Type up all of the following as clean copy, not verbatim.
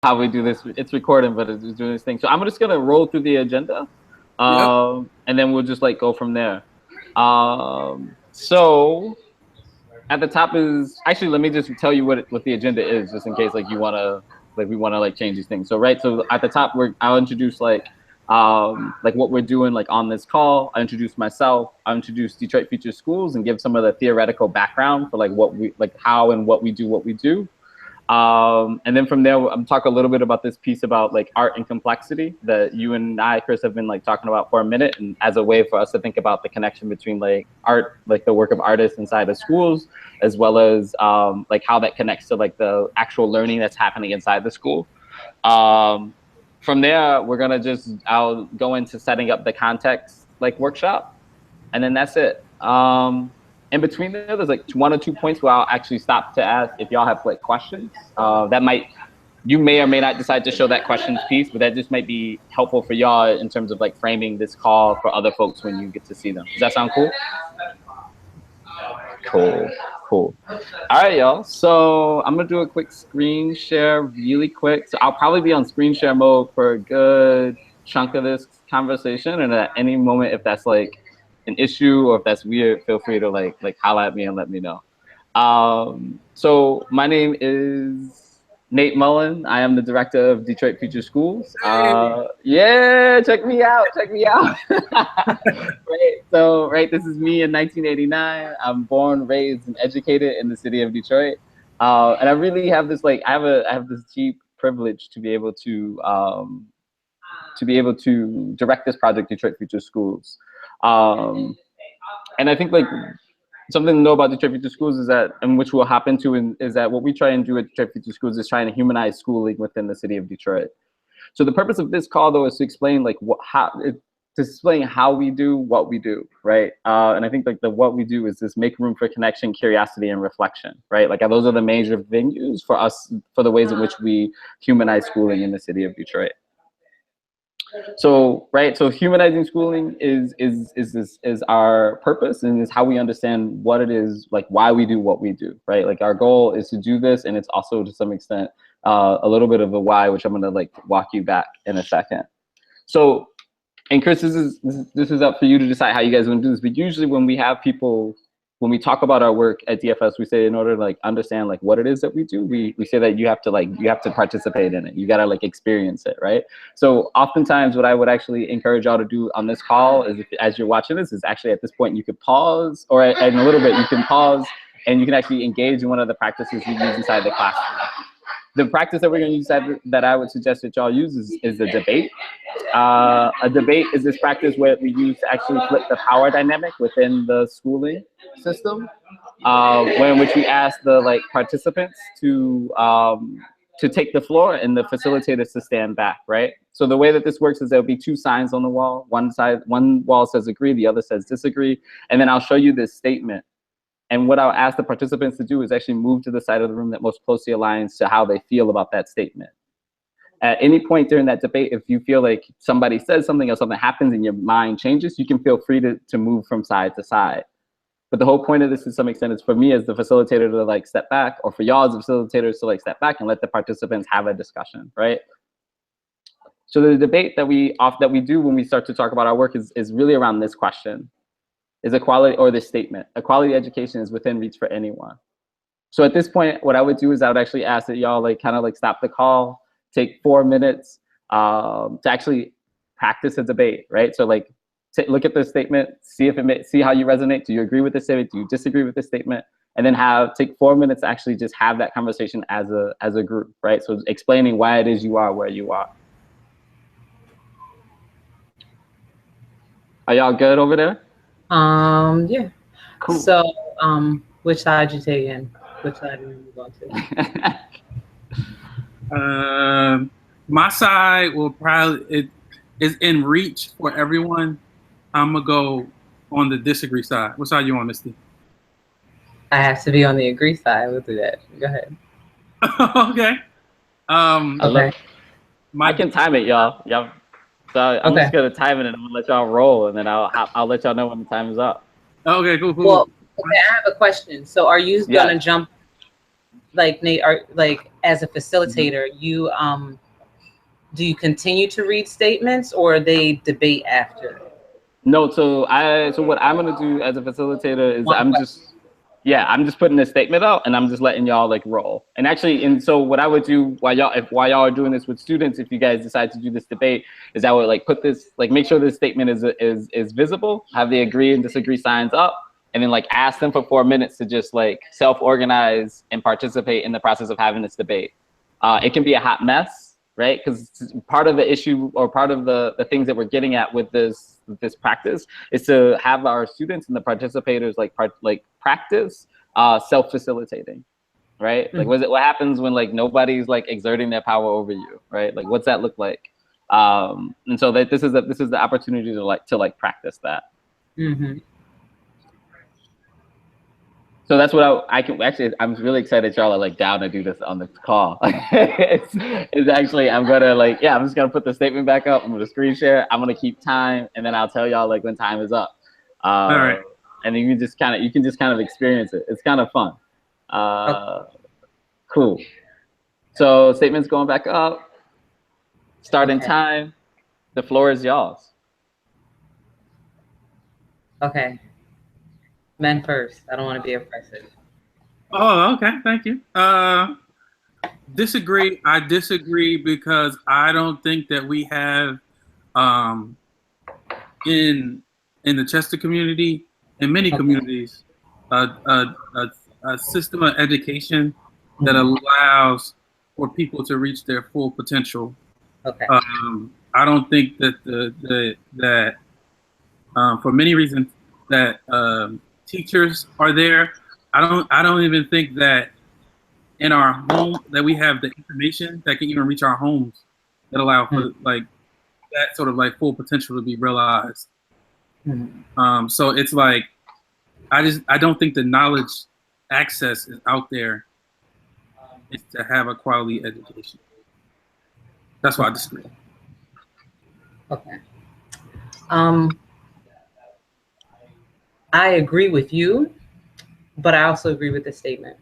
how we do this. It's recording, but it's doing this thing. So I'm just gonna roll through the agenda, and then we'll just like go from there. So at the top is actually, let me just tell you what the agenda is, just in case like we wanna like change these things. So so at the top I'll introduce like what we're doing like on this call. I introduce myself. I introduce Detroit Future Schools and give some of the theoretical background for like how and what we do. And then from there, I'm talking a little bit about this piece about like art and complexity that you and I, Chris, have been like talking about for a minute, and as a way for us to think about the connection between like art, like the work of artists inside of schools, as well as like how that connects to like the actual learning that's happening inside the school. From there, I'll go into setting up the context like workshop, and then that's it. In between there's like 1 or 2 points where I'll actually stop to ask if y'all have like questions. You may or may not decide to show that questions piece, but that just might be helpful for y'all in terms of like framing this call for other folks when you get to see them. Does that sound cool? Cool. All right, y'all. So I'm gonna do a quick screen share really quick. So I'll probably be on screen share mode for a good chunk of this conversation, and at any moment, if that's like an issue or if that's weird, feel free to like holler at me and let me know. So my name is Nate Mullen. I am the director of Detroit Future Schools. Yeah, check me out. Right, this is me in 1989. I'm born, raised, and educated in the city of Detroit. And I really have this I have this deep privilege to be able to direct this project, Detroit Future Schools. And I think like something to know about Detroit Future Schools is that, and which we'll hop into, is that what we try and do at Detroit Future Schools is trying to humanize schooling within the city of Detroit. So the purpose of this call, though, is to explain how we do what we do, right? And I think like what we do is just make room for connection, curiosity, and reflection, right? Like those are the major venues for us for the ways in which we humanize schooling in the city of Detroit. So humanizing schooling is our purpose, and is how we understand what it is, like why we do what we do, right? Like our goal is to do this, and it's also to some extent a little bit of a why, which I'm gonna like walk you back in a second. So, and Chris, this is up for you to decide how you guys want to do this. But usually when we have people, when we talk about our work at DFS, we say in order to like understand like what it is that we do, we say that you have to participate in it. You got to like experience it, right? So oftentimes what I would actually encourage y'all to do on this call is, as you're watching this, is actually at this point you could pause, or in a little bit you can pause and you can actually engage in one of the practices we use inside the classroom. The practice that we're going to use that I would suggest that y'all use is a debate. A debate is this practice where we use to actually flip the power dynamic within the schooling system, in which we ask the participants to take the floor and the facilitators to stand back, right? So the way that this works is there'll be 2 signs on the wall. One wall says agree, the other says disagree, and then I'll show you this statement. And what I'll ask the participants to do is actually move to the side of the room that most closely aligns to how they feel about that statement. At any point during that debate, if you feel like somebody says something or something happens and your mind changes, you can feel free to move from side to side. But the whole point of this, to some extent, is for me as the facilitator to like step back, or for y'all as the facilitators to like step back and let the participants have a discussion, right? So the debate that we do when we start to talk about our work is really around this question. Is equality, or this statement, equality education is within reach for anyone. So at this point, what I would do is I would actually ask that y'all kind of stop the call, take 4 minutes to actually practice a debate, right? So look at the statement, see how you resonate. Do you agree with the statement? Do you disagree with the statement? And then take 4 minutes to actually just have that conversation as a group, right? So explaining why it is you are where you are. Are y'all good over there? Yeah. Cool. So, which side you taking? Which side are you going to? My side will probably is in reach for everyone. I'm gonna go on the disagree side. What side you on, Misty? I have to be on the agree side. We'll do that. Go ahead. Okay. Okay. I can time it, y'all. So I'm just gonna time it and I'm gonna let y'all roll, and then I'll let y'all know when the time is up. Okay, cool. Well, okay, I have a question. So are you gonna jump, like Nate, as a facilitator, you do you continue to read statements, or they debate after? No, so what I'm gonna do as a facilitator is One I'm just putting a statement out and I'm just letting y'all like roll. And actually, and so what I would do while y'all are doing this with students, if you guys decide to do this debate, is I would like put this, like make sure this statement is visible, have the agree and disagree signs up, and then like ask them for 4 minutes to just like self-organize and participate in the process of having this debate. It can be a hot mess, right? Because part of the issue or part of the things that we're getting at with this practice is to have our students and the participators like practice self-facilitating, right? Like what happens when like nobody's like exerting their power over you, right? Like what's that look like? And so that this is the opportunity to practice that. Mm-hmm. So that's what I can actually. I'm really excited y'all are like down to do this on the call. it's actually I'm just gonna put the statement back up. I'm gonna screen share. I'm gonna keep time, and then I'll tell y'all like when time is up. All right. And then you can just kind of experience it. It's kind of fun. Cool. So statements going back up. Starting time. The floor is y'all's. Okay. Men first. I don't want to be oppressive. Oh, okay. Thank you. Disagree. I disagree because I don't think that we have in the Chester community, in many communities, a system of education that allows for people to reach their full potential. Okay. I don't think that that for many reasons that teachers are there. I don't even think that in our home that we have the information that can even reach our homes that allow for like that sort of like full potential to be realized. So it's like I don't think the knowledge access is out there is to have a quality education. That's why I disagree. Okay. I agree with you, but I also agree with the statement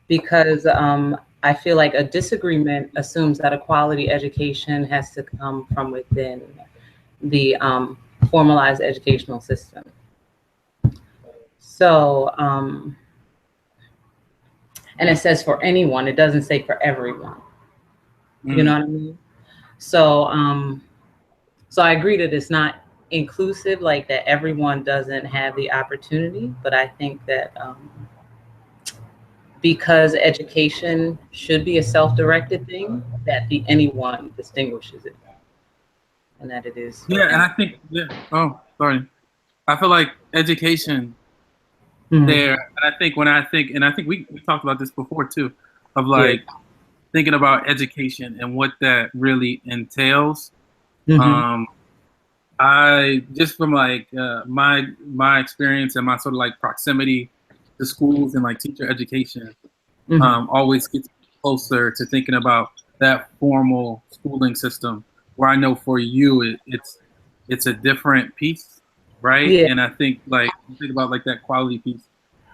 because I feel like a disagreement assumes that a quality education has to come from within the formalized educational system. So, and it says for anyone, it doesn't say for everyone. You know what I mean? So, so I agree that it's not inclusive, like that everyone doesn't have the opportunity, but I think that because education should be a self-directed thing, that the anyone distinguishes it, and that it is. Yeah, and I think oh, sorry. I feel like education there, and I think we talked about this before too, of like thinking about education and what that really entails. I just from like my experience and my sort of like proximity to schools and like teacher education always gets closer to thinking about that formal schooling system where I know for you it's a different piece, right? And I think like think about like that quality piece.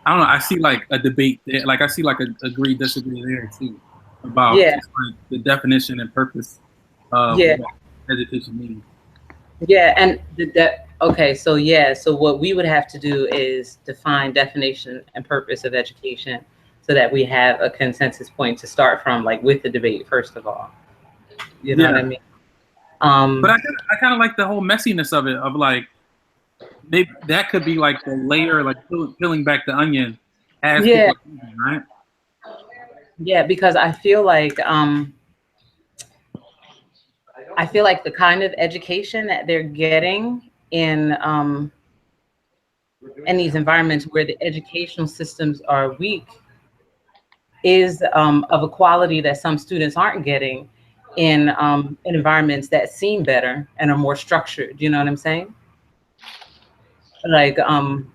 I don't know. I see like a debate there. Like I see like a agree disagree there too about just, like, the definition and purpose of what education means. Yeah, and okay, so so what we would have to do is define definition and purpose of education so that we have a consensus point to start from, like with the debate, first of all. You know what I mean? But I kind of like the whole messiness of it, of like, that could be like the layer, like peeling back the onion as people are thinking, right? Yeah, because I feel like the kind of education that they're getting in these environments where the educational systems are weak is of a quality that some students aren't getting in environments that seem better and are more structured. You know what I'm saying? Like how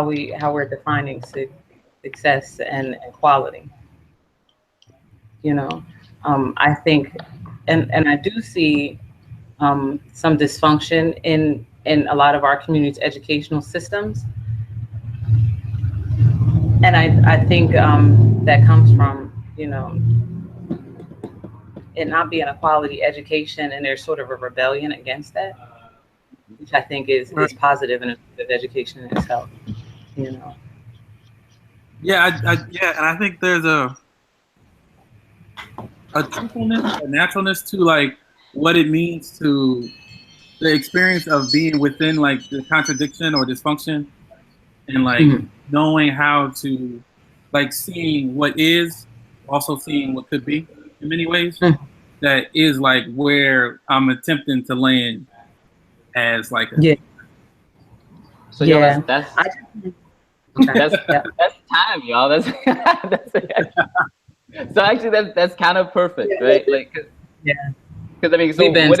we're defining success and quality. You know, I think, and I do see some dysfunction in a lot of our community's educational systems. And I think that comes from, you know, it not being a quality education, and there's sort of a rebellion against that, which I think is positive and a education in itself, you know. Yeah, yeah, and I think there's a truthfulness, a naturalness to like what it means to the experience of being within like the contradiction or dysfunction, and like knowing how to like seeing what is, also seeing what could be in many ways. That is like where I'm attempting to land as like a Yeah. So Yeah. that's time, y'all. That's so actually that's kind of perfect, right? Like, yeah. Because I mean, so what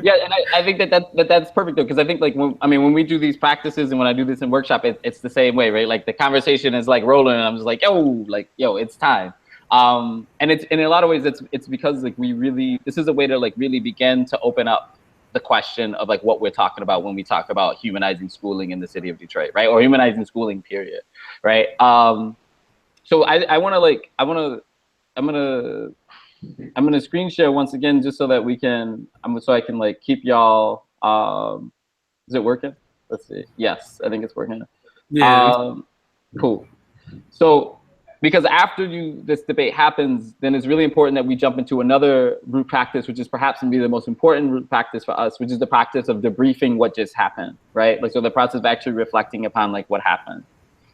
yeah, and I think that's perfect though, because I think like when we do these practices and when I do this in workshop, it's the same way, right? Like the conversation is like rolling, and I'm just like, yo, it's time. And it's in a lot of ways it's because like this is a way to like really begin to open up the question of like what we're talking about when we talk about humanizing schooling in the city of Detroit, right? Or humanizing schooling, period, right? So I'm gonna screen share once again just so that we can so I can like keep y'all. Is it working? Let's see. Yes, I think it's working. Yeah. Cool. So because after this debate happens, then it's really important that we jump into another root practice, which is perhaps going to be the most important root practice for us, which is the practice of debriefing what just happened, right? Like, so the process of actually reflecting upon like what happened,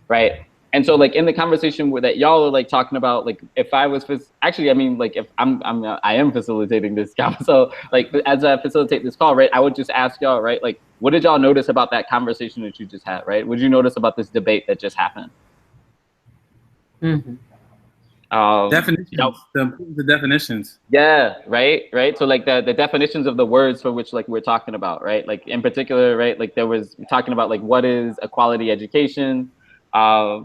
right? And so like in the conversation that y'all are like talking about, like if I was actually, I mean, like if I am facilitating this call, so like as I facilitate this call, right, I would just ask y'all, right, like what did y'all notice about that conversation that you just had, right? What did you notice about this debate that just happened? Definitions, the definitions. Yeah, right. So like the definitions of the words for which like we're talking about, right? Like in particular, right? Like we're talking about like what is a quality education. Was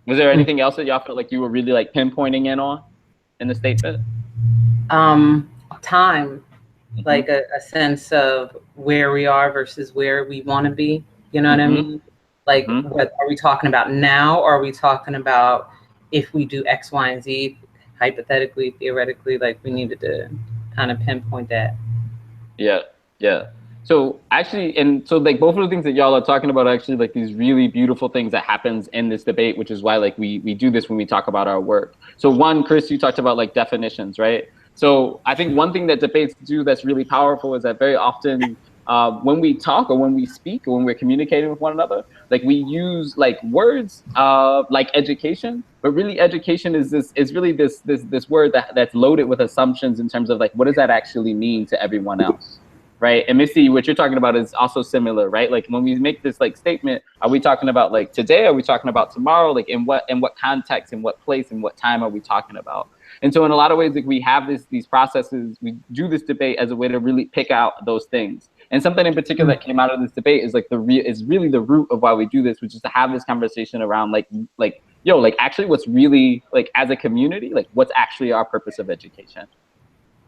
there anything else that y'all felt like you were really like pinpointing in on in the statement? Time, like a sense of where we are versus where we want to be. You know what I mean? Like, what are we talking about now? Or are we talking about if we do X, Y, and Z, hypothetically, theoretically, like we needed to kind of pinpoint that. Yeah. So actually, and so like both of the things that y'all are talking about are actually like these really beautiful things that happens in this debate, which is why like we do this when we talk about our work. So one, Chris, you talked about like definitions, right? So I think one thing that debates do that's really powerful is that very often when we talk or when we speak or when we're communicating with one another, like we use like words like education, but really education is really this word that's loaded with assumptions in terms of like what does that actually mean to everyone else, right? And Missy, what you're talking about is also similar, right? Like when we make this like statement, are we talking about like today? Are we talking about tomorrow? Like in what context, in what place, in what time are we talking about? And so in a lot of ways, like we have these processes, we do this debate as a way to really pick out those things. And something in particular that came out of this debate is like is really the root of why we do this, which is to have this conversation around like actually what's really like as a community, like what's actually our purpose of education,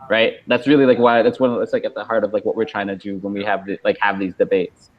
right? That's really like why it's like at the heart of like what we're trying to do when we have these debates.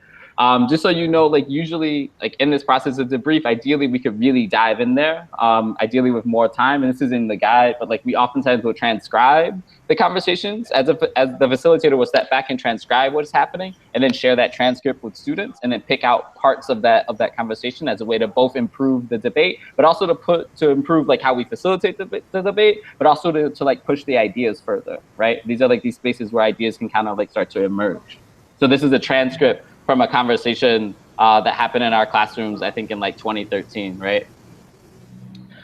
Just so you know, like usually like in this process of debrief, ideally we could really dive in there, ideally with more time. And this is in the guide, but like we oftentimes will transcribe the conversations as the facilitator will step back and transcribe what's happening and then share that transcript with students and then pick out parts of that conversation as a way to both improve the debate, but also to improve like how we facilitate the debate, but also to like push the ideas further, right? These are like these spaces where ideas can kind of like start to emerge. So this is a transcript from a conversation that happened in our classrooms, I think in like 2013, right?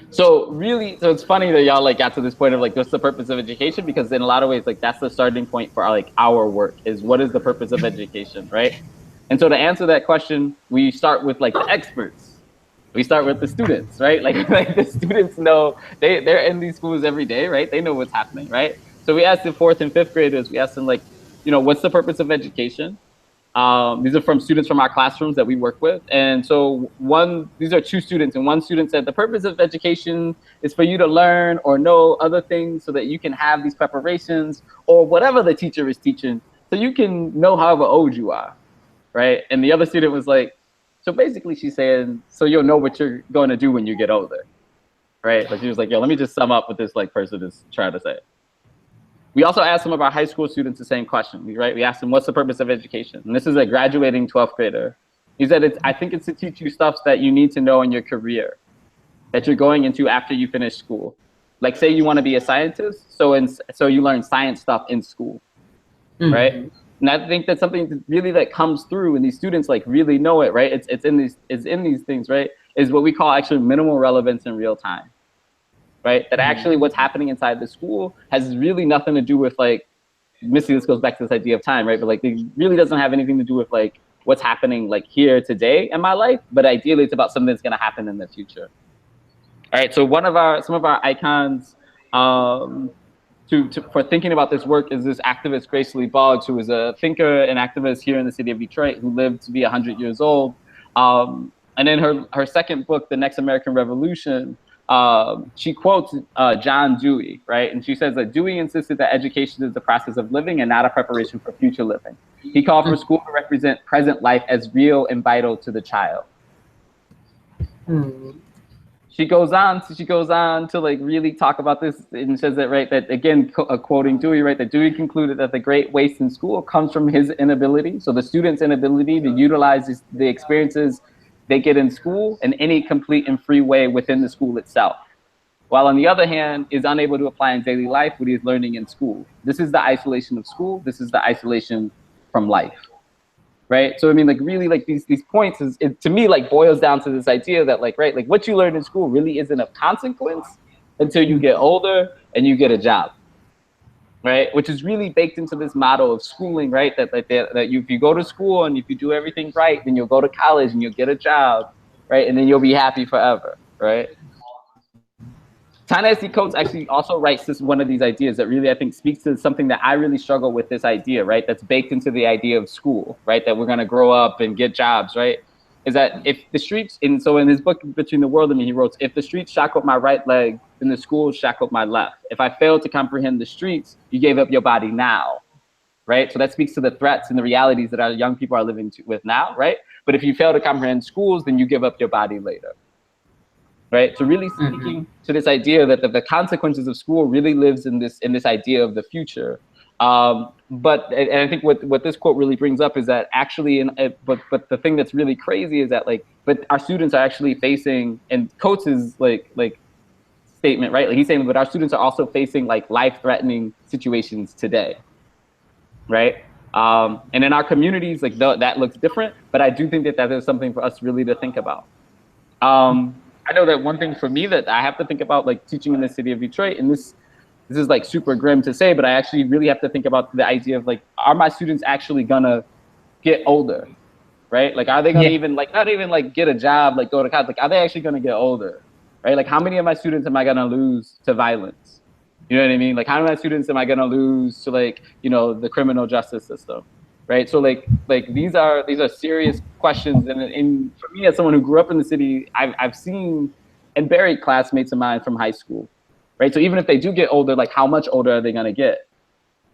So it's funny that y'all like got to this point of like, what's the purpose of education? Because in a lot of ways, like that's the starting point for our work is what is the purpose of education, right? And so to answer that question, we start with like the experts. We start with the students, right? Like the students know they're in these schools every day, right? They know what's happening, right? So we asked the 4th and 5th graders, we asked them like, what's the purpose of education? These are from students from our classrooms that we work with. And so these are 2 students, and one student said, the purpose of education is for you to learn or know other things so that you can have these preparations or whatever the teacher is teaching so you can know however old you are, right? And the other student was like, So basically she's saying, so you'll know what you're going to do when you get older, right? Like she was like, yo, let me just sum up what this like person is trying to say. We also asked some of our high school students the same question, right? We asked them, what's the purpose of education? And this is a graduating 12th grader. He said, I think it's to teach you stuff that you need to know in your career, that you're going into after you finish school. Like say you want to be a scientist, so you learn science stuff in school, right? And I think that's something that really that comes through, and these students like really know it, right? It's in these things, right? Is what we call actually minimal relevance in real time, right? That actually what's happening inside the school has really nothing to do with like, Missy, this goes back to this idea of time, right? But like it really doesn't have anything to do with like what's happening like here today in my life, but ideally it's about something that's going to happen in the future. All right, so some of our icons for thinking about this work is this activist Grace Lee Boggs, who was a thinker and activist here in the city of Detroit, who lived to be 100 years old. And in her second book, The Next American Revolution, she quotes John Dewey, right? And she says that Dewey insisted that education is the process of living and not a preparation for future living. He called for school to represent present life as real and vital to the child. She goes on to like really talk about this and says that, right, that again, quoting Dewey, right, that Dewey concluded that the great waste in school comes from his inability, so the student's inability to utilize the experiences they get in school in any complete and free way within the school itself, while on the other hand is unable to apply in daily life what he is learning in school. This is the isolation of school. This is the isolation from life. Right. So I mean, like really, like these points to me like boils down to this idea that like, right, like what you learn in school really isn't of consequence until you get older and you get a job. Right. Which is really baked into this model of schooling. Right. That if you go to school and if you do everything right, then you'll go to college and you'll get a job. Right. And then you'll be happy forever. Right. Ta-Nehisi Coates actually also writes this one of these ideas that really I think speaks to something that I really struggle with, this idea, right? That's baked into the idea of school, right? That we're gonna grow up and get jobs, right? Is that if the streets, and so in his book, Between the World and Me, he wrote, if the streets shackled my right leg, then the schools shackled my left. If I failed to comprehend the streets, you gave up your body now, right? So that speaks to the threats and the realities that our young people are living with now, right? But if you fail to comprehend schools, then you give up your body later. Right, so really speaking to this idea that the consequences of school really lives in this idea of the future, and I think what this quote really brings up is that actually, but the thing that's really crazy is that like, but our students are actually facing, and Coates' like statement, right? Like he's saying, but our students are also facing like life-threatening situations today, right? And in our communities, like that looks different, but I do think that is something for us really to think about. I know that one thing for me that I have to think about, like teaching in the city of Detroit, and this is like super grim to say, but I actually really have to think about the idea of like, are my students actually gonna get older, right? Like, are they gonna even like, not even like get a job, like go to college, like, are they actually gonna get older, right? Like, how many of my students am I gonna lose to violence? You know what I mean? Like, how many of my students am I gonna lose to like, you know, the criminal justice system? Right, so like these are serious questions, and for me as someone who grew up in the city, I've seen and buried classmates of mine from high school, right? So even if they do get older, like how much older are they gonna get,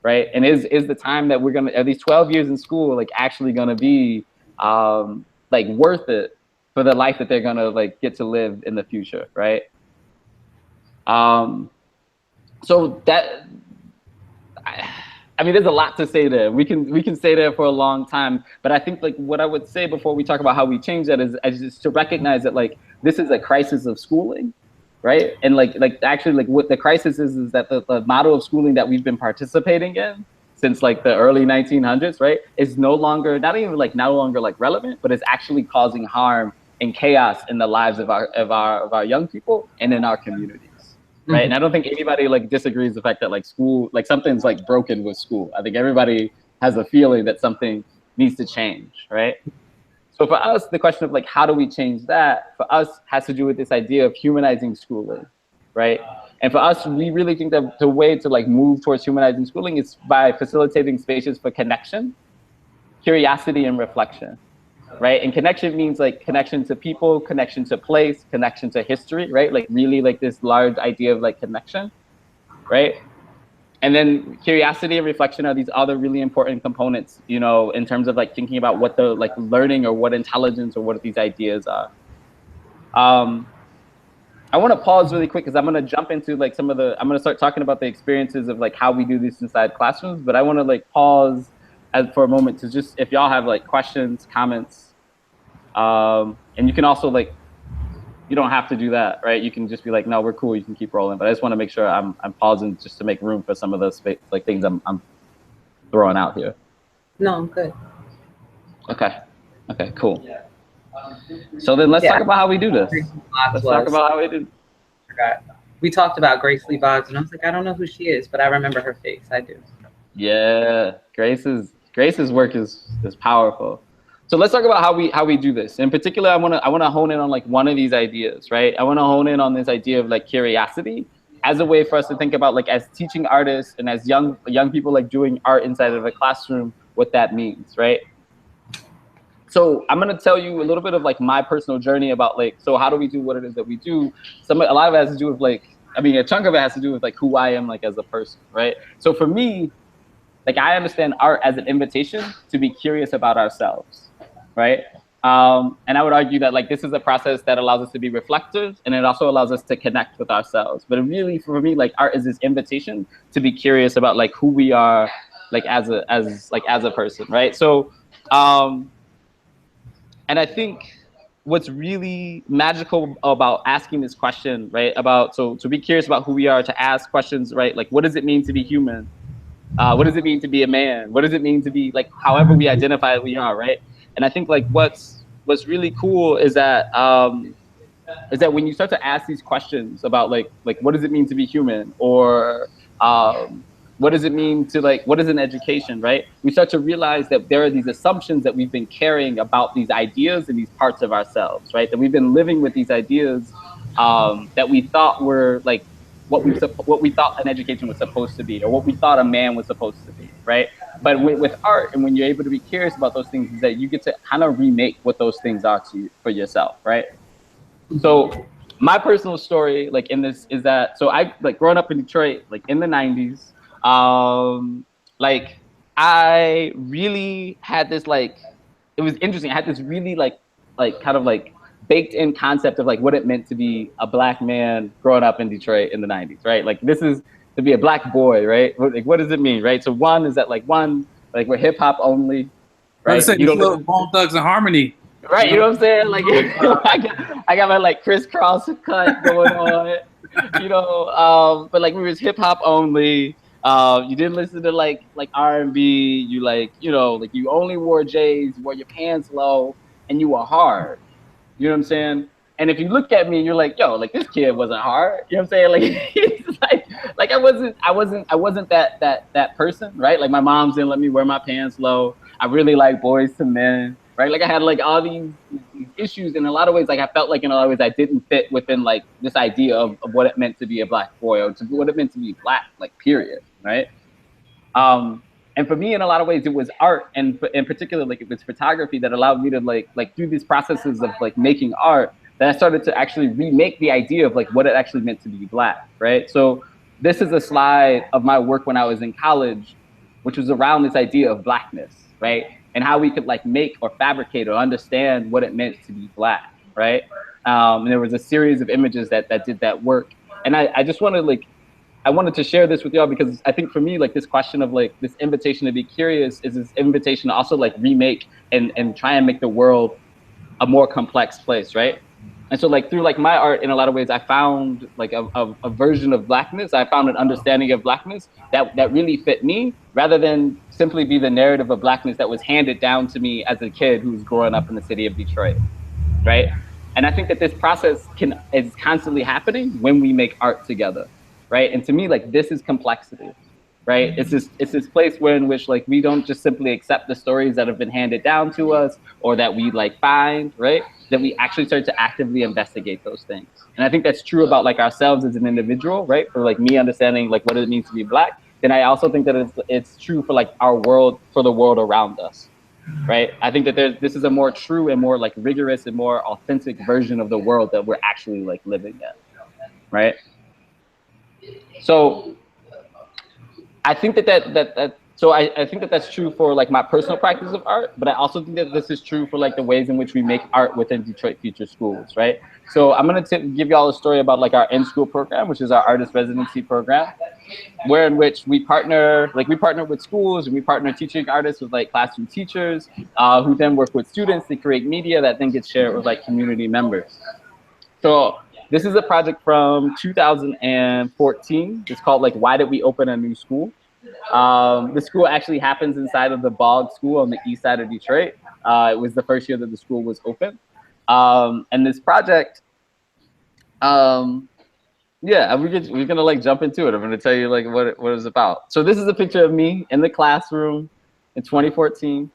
right? And is the time that are these 12 years in school like actually gonna be like worth it for the life that they're gonna like get to live in the future, right? So that. I mean, there's a lot to say there. We can stay there for a long time, but I think like what I would say before we talk about how we change that is just to recognize that like this is a crisis of schooling, right? And like actually like what the crisis is that the model of schooling that we've been participating in since like the early 1900s, right, is no longer like relevant, but it's actually causing harm and chaos in the lives of our young people and in our communities. Right. And I don't think anybody like disagrees the fact that like school, like something's like broken with school. I think everybody has a feeling that something needs to change. Right. So for us, the question of like, how do we change that for us has to do with this idea of humanizing schooling. Right. And for us, we really think that the way to like move towards humanizing schooling is by facilitating spaces for connection, curiosity, and reflection. Right, and connection means like connection to people, connection to place, connection to history, right? Like really like this large idea of like connection, right? And then curiosity and reflection are these other really important components, you know, in terms of like thinking about what the like learning or what intelligence or what these ideas are. I want to pause really quick because I'm going to jump into like I'm going to start talking about the experiences of like how we do this inside classrooms, but I want to like pause for a moment to just, if y'all have like questions, comments, and you can also like, you don't have to do that, right? You can just be like, no, we're cool. You can keep rolling. But I just want to make sure I'm pausing just to make room for some of the like things I'm throwing out here. No, I'm good. Okay. Okay, cool. So then let's talk about how we do this. Let's talk about how we do. We talked about Grace Lee Boggs, and I was like, I don't know who she is, but I remember her face. I do. Yeah, Grace's work is powerful. So let's talk about how we do this. In particular, I want to hone in on like one of these ideas, right? I want to hone in on this idea of like curiosity as a way for us to think about like as teaching artists and as young people like doing art inside of a classroom, what that means, right? So I'm going to tell you a little bit of like my personal journey about like, so how do we do what it is that we do? A lot of it has to do with like, I mean, a chunk of it has to do with like who I am like as a person, right? So for me, like I understand art as an invitation to be curious about ourselves, right? And I would argue that like this is a process that allows us to be reflective, and it also allows us to connect with ourselves. But really, for me, like art is this invitation to be curious about like who we are, like as a person, right? So, and I think what's really magical about asking this question, right? So to be curious about who we are, to ask questions, right? Like, what does it mean to be human? What does it mean to be a man? What does it mean to be like however we identify we are, right? And I think like what's really cool is that when you start to ask these questions about like what does it mean to be human, or what does it mean to like, what is an education, right? We start to realize that there are these assumptions that we've been carrying about these ideas and these parts of ourselves, right? That we've been living with these ideas that we thought were like what we thought an education was supposed to be, or what we thought a man was supposed to be, right? But with art, and when you're able to be curious about those things, is that you get to kind of remake what those things are for yourself, right? So my personal story, like in this, is that so I like growing up in Detroit, like in the '90s. Like I really had this like, it was interesting. I had this really like kind of like baked in concept of like what it meant to be a Black man growing up in Detroit in the '90s, right? Like this is to be a Black boy, right? Like what does it mean, right? So one is that like we're hip hop only, right? You don't Bone Thugs and Harmony. Right, you know what I'm saying? Like, I got my like crisscross cut going on, you know. But like we was hip hop only. You didn't listen to like R&B. You like, you know, like you only wore J's, wore your pants low, and you were hard. You know what I'm saying? And if you look at me, you're like, yo, like this kid wasn't hard. You know what I'm saying? Like, it's like I wasn't that person, right? Like my moms didn't let me wear my pants low. I really like Boys to Men. Right, like I had like all these issues in a lot of ways. Like I felt like in a lot of ways I didn't fit within like this idea of what it meant to be a Black boy, or to what it meant to be Black, like period, right? And for me, in a lot of ways, it was art, and in particular, like it was photography that allowed me to like through these processes of like making art, that I started to actually remake the idea of like what it actually meant to be Black, right? So this is a slide of my work when I was in college, which was around this idea of Blackness, right? And how we could like make or fabricate or understand what it meant to be Black, right? And there was a series of images that did that work. And I just I wanted to share this with y'all because I think for me, like this question of like this invitation to be curious is this invitation to also like remake and try and make the world a more complex place, right? And so like through like my art, in a lot of ways, I found like a version of Blackness. I found an understanding of Blackness that really fit me, rather than simply be the narrative of Blackness that was handed down to me as a kid who was growing up in the city of Detroit, right? And I think that this process is constantly happening when we make art together, right? And to me, like this is complexity, right? It's this place in which like we don't just simply accept the stories that have been handed down to us or that we like find, right? That we actually start to actively investigate those things. And I think that's true about like ourselves as an individual, right? For like me understanding like what it means to be Black. Then I also think that it's true for like our world, for the world around us, right? I think that this is a more true and more like rigorous and more authentic version of the world that we're actually like living in, right? So I think I think that that's true for like my personal practice of art, but I also think that this is true for like the ways in which we make art within Detroit Future Schools, right? So I'm gonna give y'all a story about like our in-school program, which is our artist residency program, where in which we partner with schools, and we partner teaching artists with like classroom teachers, who then work with students to create media that then gets shared with like community members. So this is a project from 2014. It's called like Why Did We Open a New School? The school actually happens inside of the Bog School on the east side of Detroit. It was the first year that the school was open. And this project, yeah, we're gonna like jump into it. I'm gonna tell you like what it was about. So this is a picture of me in the classroom in 2014.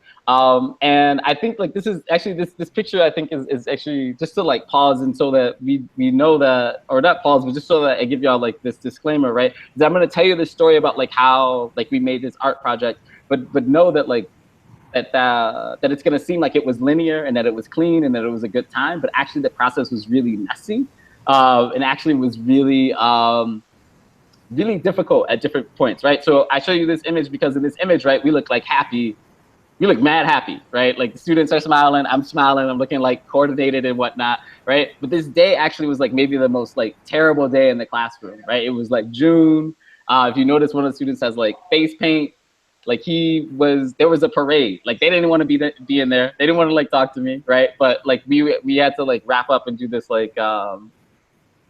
And I think like this is actually this picture I think is actually just to like pause, and so that we know that, or not pause, but just so that I give y'all like this disclaimer, right? Is I'm gonna tell you this story about like how like we made this art project, but know that like that it's gonna seem like it was linear and that it was clean and that it was a good time, but actually the process was really messy, and actually was really really difficult at different points, right? So I show you this image because in this image, right, we look like happy. We look mad happy, right? Like the students are smiling, I'm smiling, I'm looking like coordinated and whatnot, right? But this day actually was like maybe the most like terrible day in the classroom, right? It was like June. If you notice, one of the students has like face paint. Like there was a parade. Like they didn't want to be in there. They didn't want to like talk to me, right? But like we had to like wrap up and do this like I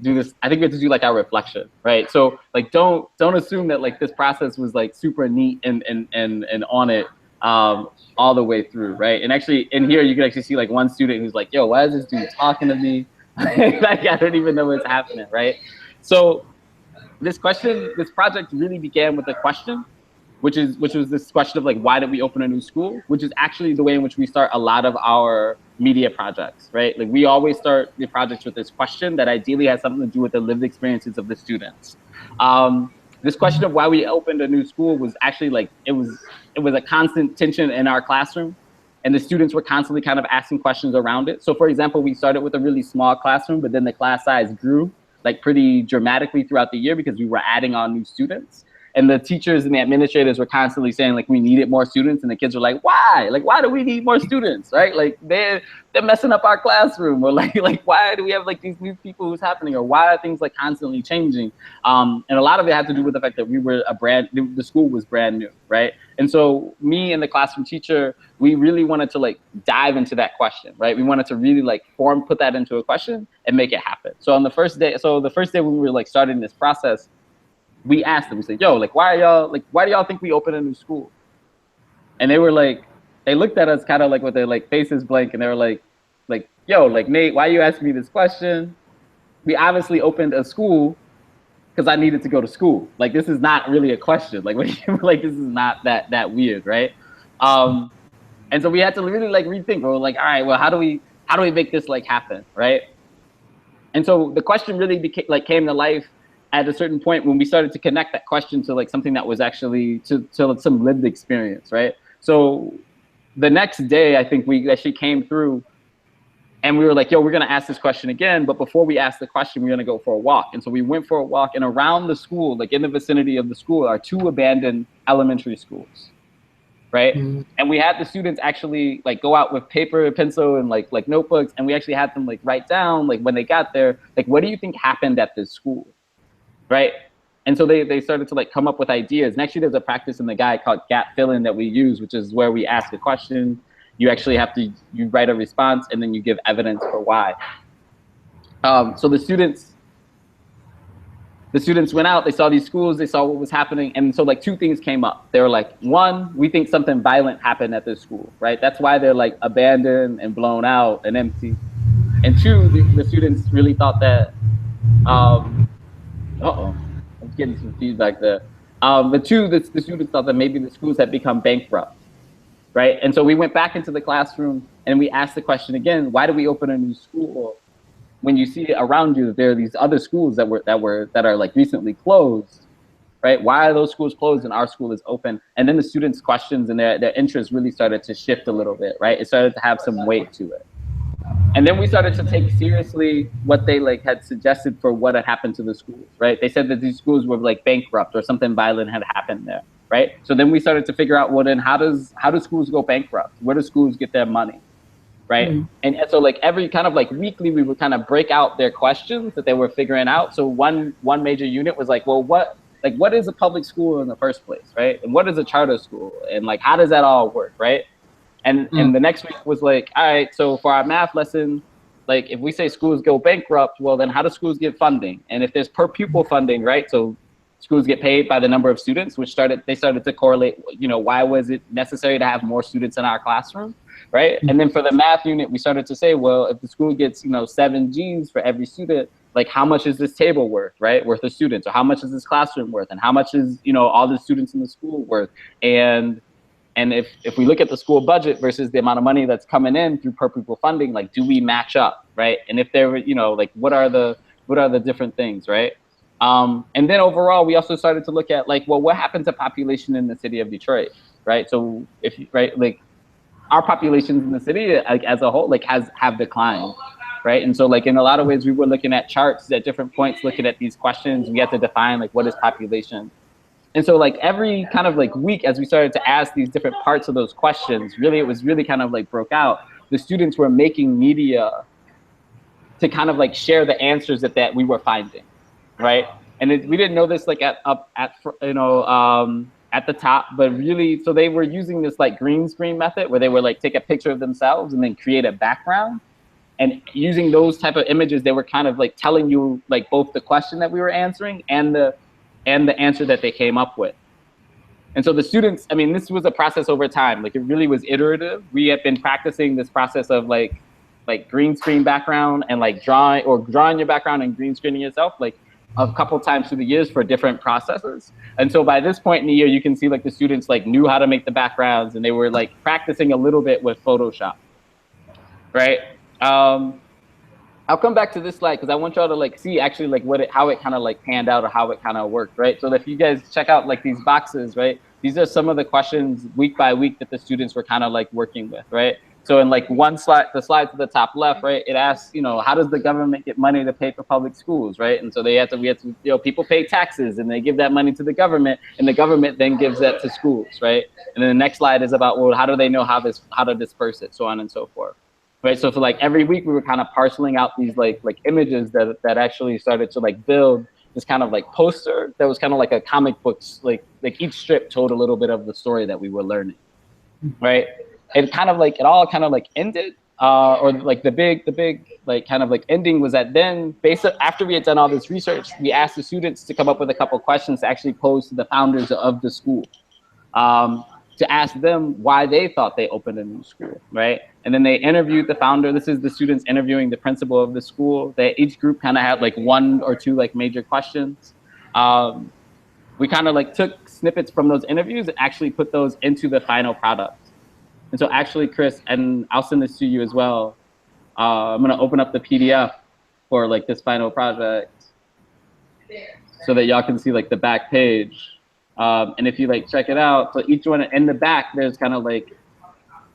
think we have to do like our reflection, right? So like don't assume that like this process was like super neat and on it all the way through, right? And actually in here you can actually see like one student who's like, yo, why is this dude talking to me? Like I don't even know what's happening, right? So this project really began with a question, which was this question of like, why did we open a new school? Which is actually the way in which we start a lot of our media projects, right? Like we always start the projects with this question that ideally has something to do with the lived experiences of the students. This question of why we opened a new school was actually like, it was a constant tension in our classroom, and the students were constantly kind of asking questions around it. So for example, we started with a really small classroom, but then the class size grew like pretty dramatically throughout the year because we were adding on new students. And the teachers and the administrators were constantly saying like we needed more students, and the kids were like, why? Like why do we need more students, right? Like they're messing up our classroom, or like why do we have like these new people who's happening, or why are things like constantly changing? And a lot of it had to do with the fact that we were the school was brand new, right? And so me and the classroom teacher, we really wanted to like dive into that question, right? We wanted to really like put that into a question and make it happen. So on the first day when we were like starting this process, we asked them, we said, yo, like, why do y'all think we open a new school? And they were like, they looked at us kind of like with their like faces blank, and they were like, yo, like Nate, why are you asking me this question? We obviously opened a school because I needed to go to school. Like, this is not really a question. Like, like this is not that weird, right? And so we had to really like rethink. We were like, all right, well, how do we make this like happen, right? And so the question really came to life at a certain point when we started to connect that question to like something that was actually to some lived experience, right? So the next day, I think we actually came through and we were like, yo, we're gonna ask this question again, but before we ask the question, we're gonna go for a walk. And so we went for a walk, and around the school, like in the vicinity of the school, are 2 abandoned elementary schools, right? Mm-hmm. And we had the students actually like go out with paper, pencil, and like notebooks, and we actually had them like write down like when they got there, like what do you think happened at this school? Right? And so they started to like come up with ideas. And actually there's a practice in the guide called gap filling that we use, which is where we ask a question, you actually you write a response, and then you give evidence for why. So the students went out, they saw these schools, they saw what was happening. And so like 2 things came up. They were like, 1, we think something violent happened at this school, right? That's why they're like abandoned and blown out and empty. And 2, the students really thought that, I'm getting some feedback there. But 2, the students thought that maybe the schools had become bankrupt, right? And so we went back into the classroom and we asked the question again, why do we open a new school when you see around you that there are these other schools that are like recently closed, right? Why are those schools closed and our school is open? And then the students' questions and their interests really started to shift a little bit, right? It started to have some weight to it. And then we started to take seriously what they like had suggested for what had happened to the schools, right? They said that these schools were like bankrupt or something violent had happened there, right? So then we started to figure out, well, then how do schools go bankrupt? Where do schools get their money, right? Mm. And so like every kind of like weekly, we would kind of break out their questions that they were figuring out. So one major unit was like, well, what is a public school in the first place, right? And what is a charter school? And like, how does that all work, right? And the next week was like, all right, so for our math lesson, like if we say schools go bankrupt, well then how do schools get funding? And if there's per pupil funding, right? So schools get paid by the number of students, which they started to correlate, why was it necessary to have more students in our classroom, right? And then for the math unit, we started to say, well, if the school gets, 7 G's for every student, like how much is this table worth, right? Worth of students, or how much is this classroom worth? And how much is, all the students in the school worth? And if we look at the school budget versus the amount of money that's coming in through per pupil funding, like, do we match up, right? And if there, like, what are the different things, right? And then overall, we also started to look at like, well, what happened to population in the city of Detroit, right? So like our populations in the city, like as a whole, like have declined, right? And so like in a lot of ways, we were looking at charts at different points, looking at these questions. We had to define like what is population. And so like every kind of like week, as we started to ask these different parts of those questions, it was really kind of like broke out. The students were making media to kind of like share the answers that we were finding, right? And we didn't know this like at the top, but really, so they were using this like green screen method where they would like take a picture of themselves and then create a background. And using those type of images, they were kind of like telling you like both the question that we were answering and the answer that they came up with. And so the students, I mean, this was a process over time. Like it really was iterative. We had been practicing this process of like green screen background and like drawing your background and green screening yourself like a couple times through the years for different processes. And so by this point in the year, you can see like the students like knew how to make the backgrounds and they were like practicing a little bit with Photoshop, right? I'll come back to this slide because I want y'all to like see actually like how it kind of like panned out or how it kind of worked, right? So if you guys check out like these boxes, right? These are some of the questions week by week that the students were kind of like working with, right? So in like one slide, the slide to the top left, right? It asks, how does the government get money to pay for public schools, right? And so we had to, people pay taxes and they give that money to the government and the government then gives that to schools, right? And then the next slide is about, well, how do they know how to disperse it, so on and so forth. Right, so for like every week we were kind of parceling out these like images that actually started to like build this kind of like poster that was kind of like a comic book, like each strip told a little bit of the story that we were learning, right? It kind of like it all kind of like ended, or like the big like kind of like ending was that then after we had done all this research, we asked the students to come up with a couple questions to actually pose to the founders of the school. To ask them why they thought they opened a new school, right? And then they interviewed the founder. This is the students interviewing the principal of the school. Each group kind of had like one or two like major questions. We kind of like took snippets from those interviews and actually put those into the final product. And so actually, Chris, and I'll send this to you as well. I'm gonna open up the PDF for like this final project so that y'all can see like the back page. And if you like check it out, so each one in the back, there's kind of like,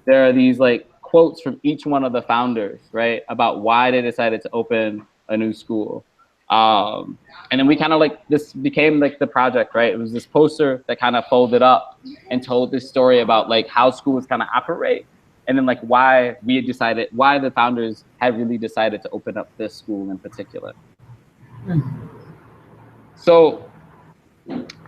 there are these like quotes from each one of the founders, right? About why they decided to open a new school. And then we kind of like, this became like the project, right? It was this poster that kind of folded up and told this story about like how schools kind of operate. And then like why the founders had really decided to open up this school in particular. So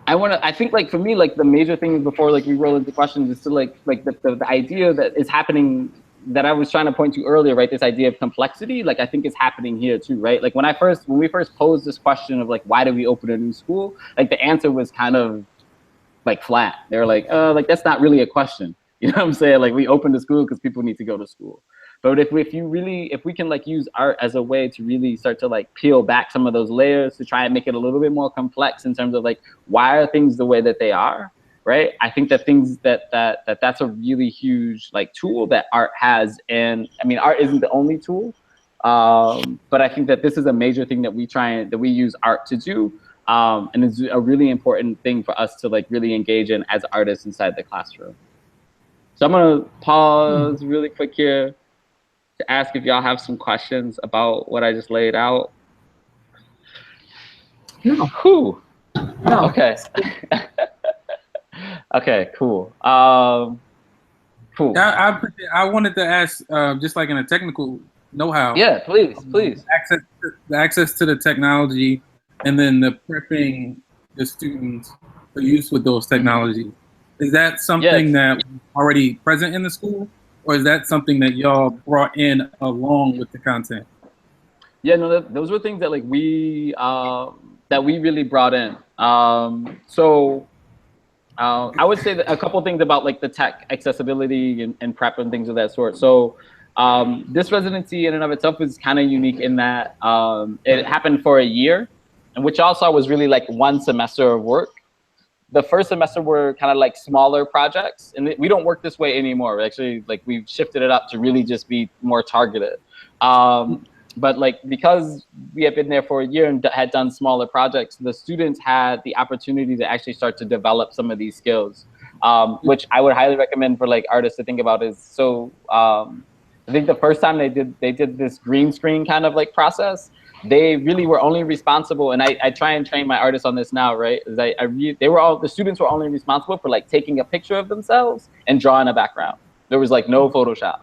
I think like for me, like the major thing before like we roll into questions is to like the idea that is happening that I was trying to point to earlier, right? This idea of complexity, like I think is happening here too, right? Like when we first posed this question of like, why do we open a new school? Like the answer was kind of like flat. They were like that's not really a question. You know what I'm saying? Like we opened a school because people need to go to school. But if we can like use art as a way to really start to like peel back some of those layers to try and make it a little bit more complex in terms of like, why are things the way that they are, right? I think that that's a really huge like tool that art has. And I mean, art isn't the only tool, but I think that this is a major thing that we use art to do. And it's a really important thing for us to like really engage in as artists inside the classroom. So I'm gonna pause really quick here. to ask if y'all have some questions about what I just laid out. No. Whew. No. Okay. Okay, cool. Cool. I wanted to ask, just like in a technical know-how. Yeah, please. The access to the technology, and then the prepping the students for use with those technologies. Is that something that was already present in the school, or is that something that y'all brought in along with the content? Yeah, no, those were things that like we really brought in. I would say that a couple things about like the tech accessibility and prep and things of that sort. So this residency in and of itself is kind of unique in that it happened for a year, and which also was really like one semester of work. The first semester were kind of like smaller projects, and we don't work this way anymore. Actually, like we've shifted it up to really just be more targeted. But like because we had been there for a year and had done smaller projects, the students had the opportunity to actually start to develop some of these skills, which I would highly recommend for like artists to think about. Is so I think the first time they did this green screen kind of like process, they really were only responsible, and I try and train my artists on this now, right? Is the students were only responsible for like taking a picture of themselves and drawing a background. There was like no Photoshop.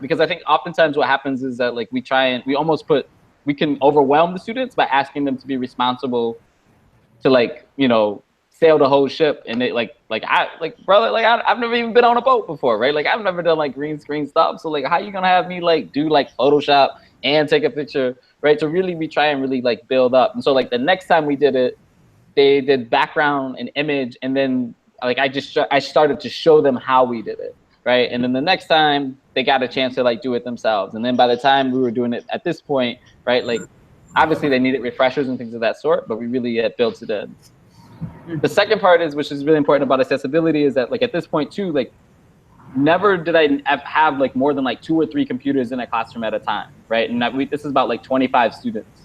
Because I think oftentimes what happens is that like we can overwhelm the students by asking them to be responsible to like, you know, sail the whole ship. And they I've never even been on a boat before, right? Like I've never done like green screen stuff. So like, how you gonna have me like do like Photoshop and take a picture, right? So really we try and really like build up. And so like the next time we did it, they did background and image. And then like I started to show them how we did it. Right. And then the next time they got a chance to like do it themselves. And then by the time we were doing it at this point, right, like obviously they needed refreshers and things of that sort, but we really had built it in. The second part is, which is really important about accessibility, is that like at this point too, like never did I have like more than like 2 or 3 computers in a classroom at a time. Right. And this is about like 25 students.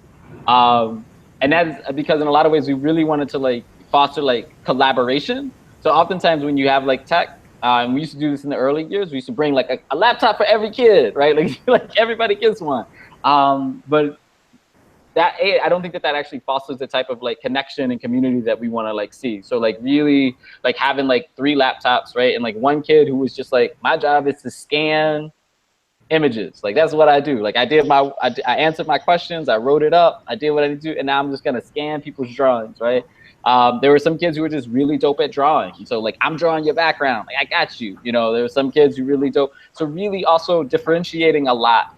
And that's because in a lot of ways we really wanted to like foster like collaboration. So oftentimes when you have like tech, and we used to do this in the early years. We used to bring like a laptop for every kid, right? Like everybody gets one. But I don't think that actually fosters the type of like connection and community that we want to like see. So like really like having like 3 laptops, right? And like one kid who was just like, my job is to scan images. Like that's what I do. Like I answered my questions, I wrote it up, I did what I need to do, and now I'm just gonna scan people's drawings, right? There were some kids who were just really dope at drawing. And so like, I'm drawing your background, like I got you. You know, there were some kids who really dope. So really also differentiating a lot.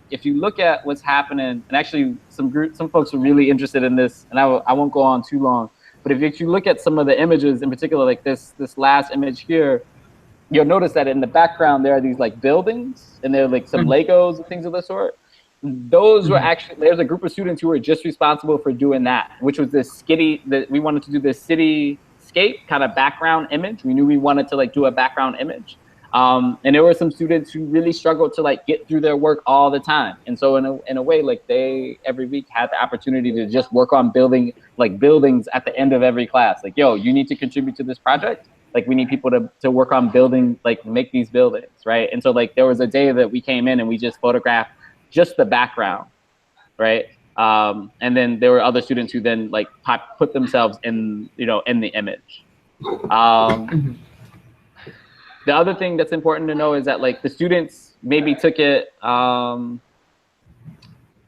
If you look at what's happening, and actually some folks are really interested in this, and I won't go on too long, but if you look at some of the images in particular, like this last image here, you'll notice that in the background, there are these like buildings and there are like some Legos and things of the sort. Those were actually, there's a group of students who were just responsible for doing that, which was this we wanted to do this cityscape kind of background image. We knew we wanted to like do a background image. And there were some students who really struggled to like get through their work all the time. And so in a way, like they every week had the opportunity to just work on building like buildings at the end of every class. Like, yo, you need to contribute to this project. Like we need people to work on building, like make these buildings, right? And so like there was a day that we came in and we just photographed just the background, right? And then there were other students who then like put themselves in, you know, in the image. The other thing that's important to know is that like the students maybe took it,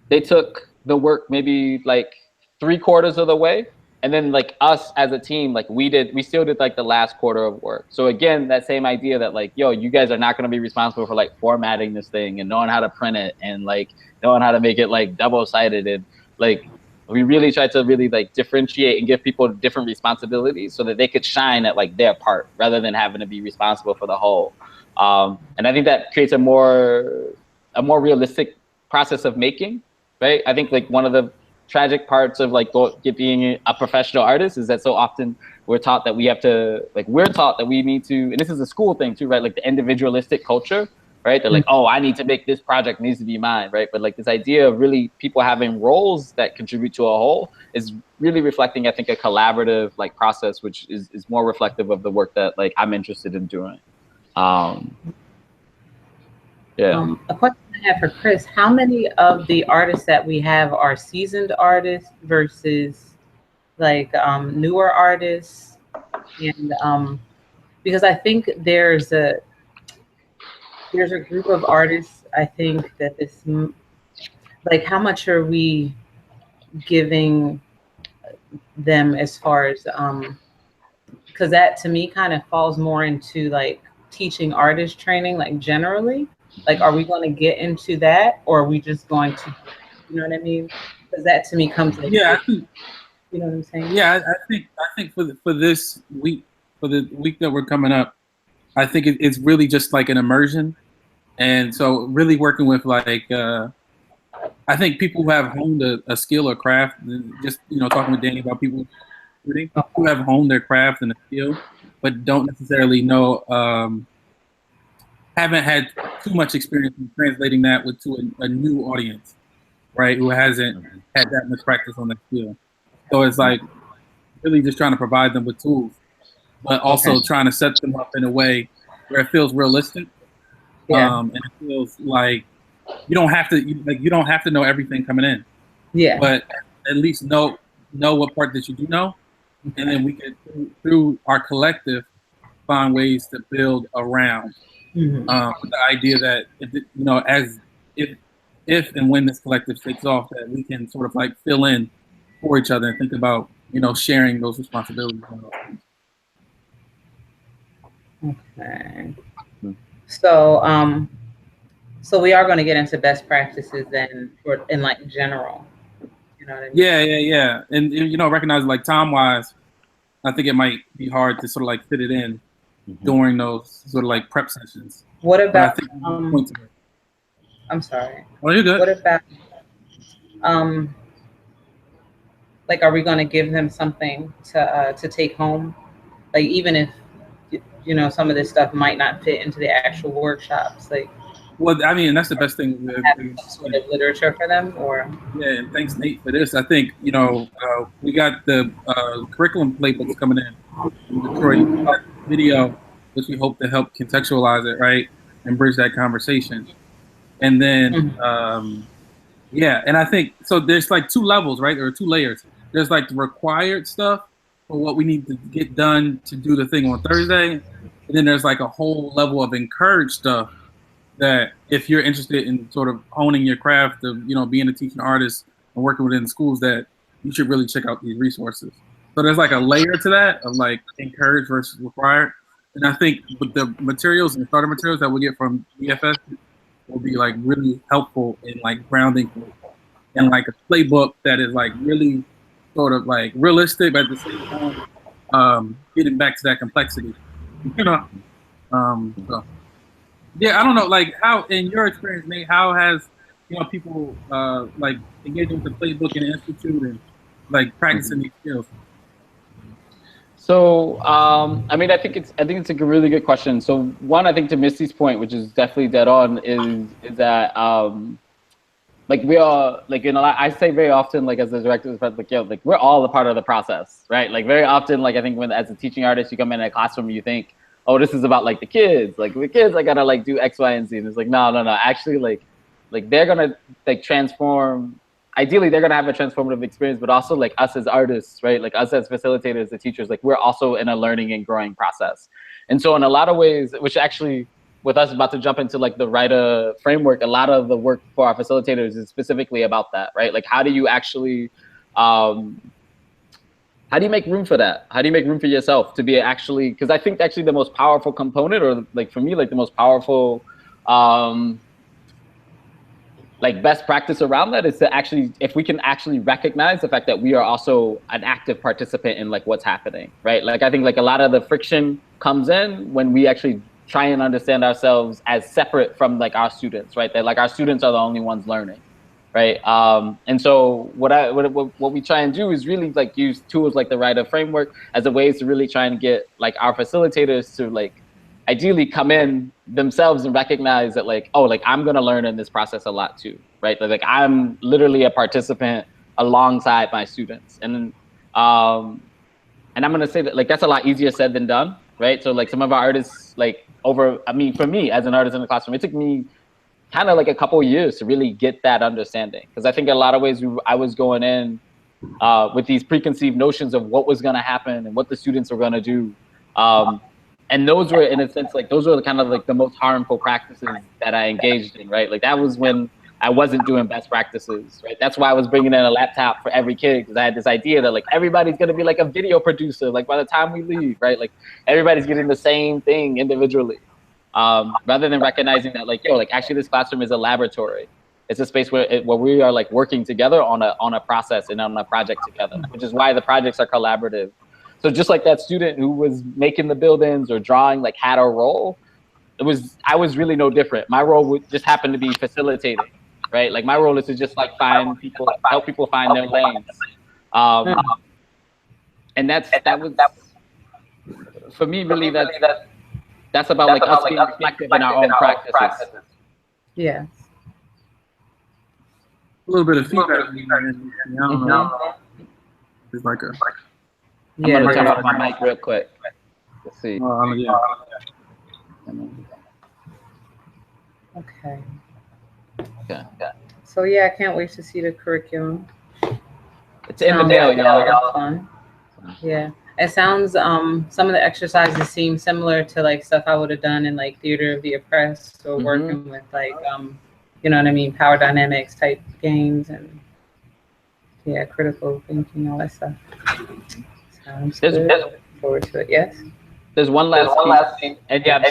they took the work maybe like 3/4 of the way. And then like us as a team, like we still did like the last quarter of work. So again, that same idea that like, yo, you guys are not going to be responsible for like formatting this thing and knowing how to print it and like knowing how to make it like double-sided. And like, we really tried to really like differentiate and give people different responsibilities so that they could shine at like their part rather than having to be responsible for the whole. And I think that creates a more realistic process of making, right? I think like one of the tragic parts of like being a professional artist is that so often we're taught that we need to, and this is a school thing too, right? Like the individualistic culture, right? They're like, oh, I need to make this project, needs to be mine, right? But like this idea of really people having roles that contribute to a whole is really reflecting, I think, a collaborative like process, which is more reflective of the work that like I'm interested in doing. Yeah. A question I have for Chris: how many of the artists that we have are seasoned artists versus like newer artists? And because I think there's a group of artists. I think that like how much are we giving them as far as because that to me kind of falls more into like teaching artist training, like generally. Like, are we going to get into that, or are we just going to, you know what I mean? Because that to me comes like, Yeah, you know what I'm saying? yeah, I think for this week, for the week that we're coming up, I think it's really just like an immersion, and so really working with like I think people who have honed a skill or craft, just talking with Danny about people who have honed their craft and a skill, but don't necessarily know, haven't had too much experience in translating that to a new audience, right? Who hasn't had that much practice on that skill. So it's like really just trying to provide them with tools, but also trying to set them up in a way where it feels realistic, Yeah. and it feels like you don't have to you don't have to know everything coming in, Yeah. but at least know what part that you do know, and then we can through our collective find ways to build around with the idea that as if and when this collective takes off, that we can sort of like fill in for each other and think about sharing those responsibilities. Okay. So so we are going to get into best practices then for in like general. You know what I mean? Yeah. And recognize like time wise, I think it might be hard to sort of like fit it in during those sort of like prep sessions. What But I about think I'm sorry. oh, you're good. What about um like are we going to give them something to take home? Like even if some of this stuff might not fit into the actual workshops, like Well, I mean, that's the best thing. have some sort of literature for them, or Yeah, and thanks Nate for this. I think we got the curriculum playbooks coming in Detroit. We got video, which we hope to help contextualize it, right, and bridge that conversation. And then yeah, and I think so. There's like two levels, right? There are two layers. There's like the required stuff for what we need to get done to do the thing on Thursday, and then there's like a whole level of encouraged stuff that if you're interested in sort of honing your craft of being a teaching artist and working within schools, that you should really check out these resources. So there's like a layer to that of like encouraged versus required, and I think with the materials and starter materials that we get from DFS will be like really helpful in like grounding and like a playbook that is like really sort of like realistic, but at the same time getting back to that complexity, so. Yeah, I don't know. Like, how in your experience, Nate, how has people like engaging with the playbook and the institute and like practicing these skills? So, I mean, I think it's a really good question. So, one, I think to Misty's point, which is definitely dead on, is that like we are like I say very often, like as a director, like we're all a part of the process, right? Like very often, like I think when as a teaching artist, you come in a classroom, you think, oh, this is about like the kids. Like the kids, I gotta like do X, Y, and Z. And it's like, no. Actually, like they're gonna like transform. Ideally, they're gonna have a transformative experience, but also like us as artists, right? Like us as facilitators, the teachers, like we're also in a learning and growing process. And so, in a lot of ways, which actually, with us about to jump into like the writer framework, a lot of the work for our facilitators is specifically about that, right? Like, how do you actually how do you make room for that? How do you make room for yourself to be actually, because I think actually the most powerful component, or like for me, like the most powerful like best practice around that is to actually, if we can actually recognize the fact that we are also an active participant in like what's happening, right? Like I think like a lot of the friction comes in when we actually try and understand ourselves as separate from like our students, right? That like our students are the only ones learning. Right. And so what we try and do is really like use tools like the writer framework as a ways to really try and get like our facilitators to like ideally come in themselves and recognize that like, oh, like I'm going to learn in this process a lot too. Right. Like I'm literally a participant alongside my students. And I'm going to say that like that's a lot easier said than done. Right. So like some of our artists like for me as an artist in the classroom, it took me kind of like a couple of years to really get that understanding. Because I think in a lot of ways I was going in with these preconceived notions of what was going to happen and what the students were going to do. And those were, in a sense, like those were kind of like the most harmful practices that I engaged in, right? Like that was when I wasn't doing best practices, right? That's why I was bringing in a laptop for every kid, because I had this idea that like everybody's going to be like a video producer, like by the time we leave, right? Like everybody's getting the same thing individually, rather than recognizing that like, yo, like actually this classroom is a laboratory. It's a space where we are like working together on a process and on a project together, which is why the projects are collaborative. So just like that student who was making the buildings or drawing like had a role, I was really no different. My role would just happen to be facilitating, right? Like my role is to just like help people find their lanes. And that was for me really that's about like us being reflective in our own practices. Yeah. A little bit of feedback. I don't know. It's like a. I'm gonna turn off my mic real quick. Let's see. Yeah. Okay. Okay. So yeah, I can't wait to see the curriculum. It's in the mail, y'all. Fun. Yeah. It sounds some of the exercises seem similar to like stuff I would have done in like Theater of the Oppressed or working with like you know what I mean, power dynamics type games and yeah, critical thinking, all that stuff. Sounds good. Looking forward to it. Yes. There's one last piece, and yeah,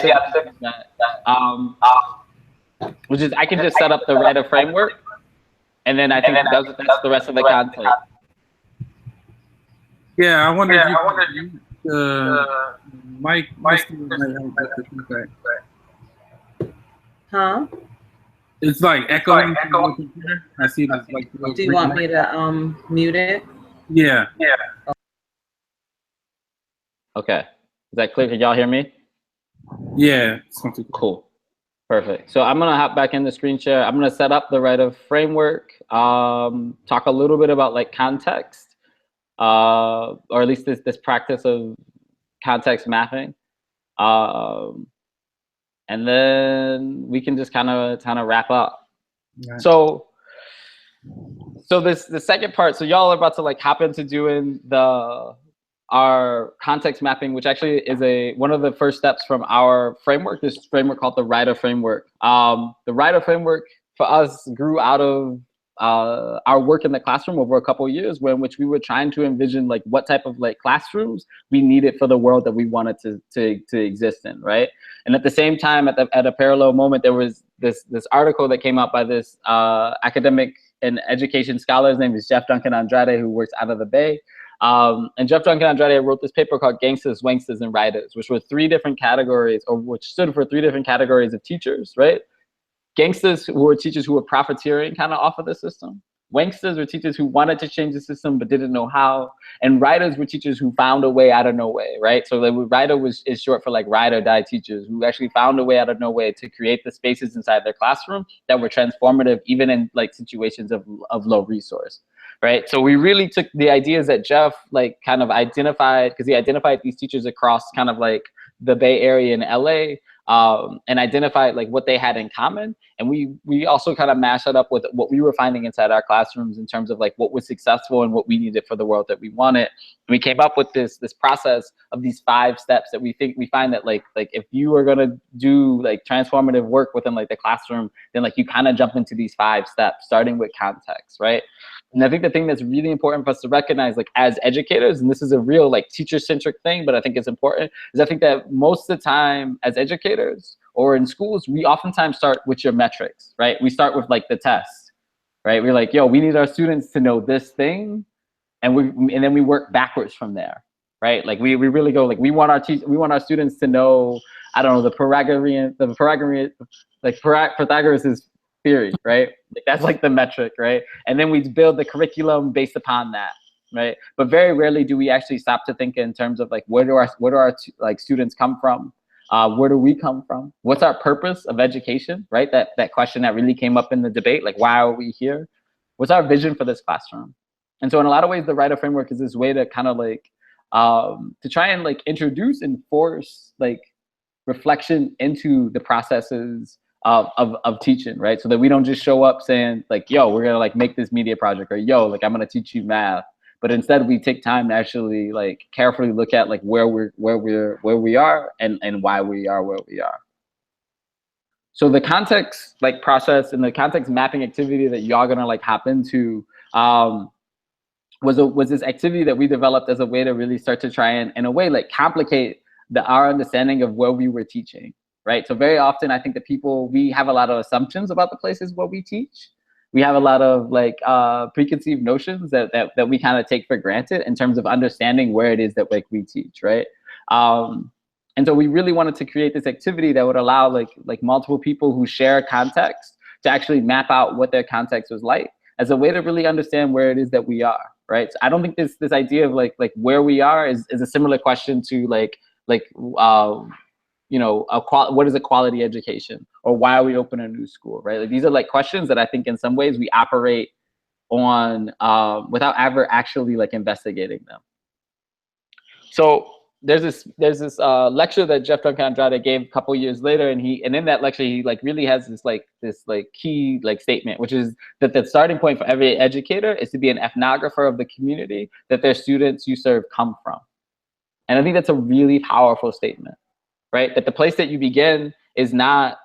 which is I can just set up the writer framework, and then I think that's the rest of the content. Yeah, I wonder if Mike might help with the feedback. Huh? It's like echoing. I see this like. Do you want me to mute it? Yeah. Okay. Is that clear? Can y'all hear me? Yeah. Cool. Perfect. So I'm gonna hop back in the screen share. I'm gonna set up the writer framework. Talk a little bit about like context, or at least this practice of context mapping, and then we can just kind of wrap up. Right. So the second part. So y'all are about to like hop into doing our context mapping, which actually is one of the first steps from our framework, this framework called the writer framework. The writer framework for us grew out of our work in the classroom over a couple of years, in which we were trying to envision like what type of like classrooms we needed for the world that we wanted to exist in, right? And at the same time, at a parallel moment, there was this article that came out by this academic and education scholar. His name is Jeff Duncan Andrade, who works out of the Bay. And Jeff Duncan Andrade wrote this paper called Gangsters, Wanksters, and Writers, which were three different categories, or which stood for three different categories of teachers, right? Gangsters who were teachers who were profiteering kind of off of the system. Wanksters were teachers who wanted to change the system but didn't know how. And writers were teachers who found a way out of no way, right? So the writer is short for like ride or die teachers who actually found a way out of no way to create the spaces inside their classroom that were transformative, even in like situations of low resource. Right. So we really took the ideas that Jeff like kind of identified, because he identified these teachers across kind of like the Bay Area and LA, and identified like what they had in common. And we also kind of mashed that up with what we were finding inside our classrooms in terms of like what was successful and what we needed for the world that we wanted. And we came up with this process of these 5 steps that we find that like if you are gonna do like transformative work within like the classroom, then like you kind of jump into these 5 steps, starting with context, right? And I think the thing that's really important for us to recognize, like as educators, and this is a real like teacher-centric thing, but I think it's important, is I think that most of the time as educators or in schools, we oftentimes start with your metrics, right? We start with like the test, right? We're like, yo, we need our students to know this thing, and then we work backwards from there, right? Like we really go like we want our students to know, I don't know, Pythagoras' theory, right? Like that's like the metric, right? And then we build the curriculum based upon that, right? But very rarely do we actually stop to think in terms of like where do our like students come from? Where do we come from? What's our purpose of education, right? That question that really came up in the debate, like why are we here? What's our vision for this classroom? And so in a lot of ways, the writer framework is this way to kind of like to try and like introduce and force like reflection into the processes of teaching, right? So that we don't just show up saying like, yo, we're gonna like make this media project, or yo, like I'm gonna teach you math. But instead we take time to actually like carefully look at like where we are and why we are where we are. So the context like process and the context mapping activity that y'all gonna like hop into was this activity that we developed as a way to really start to try and in a way like complicate our understanding of where we were teaching, right? So very often I think that we have a lot of assumptions about the places where we teach. We have a lot of like preconceived notions that we kind of take for granted in terms of understanding where it is that like we teach, right? And so we really wanted to create this activity that would allow like multiple people who share context to actually map out what their context was like as a way to really understand where it is that we are, right? So I don't think this idea of like where we are is a similar question to you know, what is a quality education, or why are we opening a new school, right? Like these are like questions that I think in some ways we operate on without ever actually like investigating them. So there's this lecture that Jeff Duncan Andrade gave a couple years later, and in that lecture he like really has this key like statement, which is that the starting point for every educator is to be an ethnographer of the community that their students you serve come from. And I think that's a really powerful statement, right? That the place that you begin is not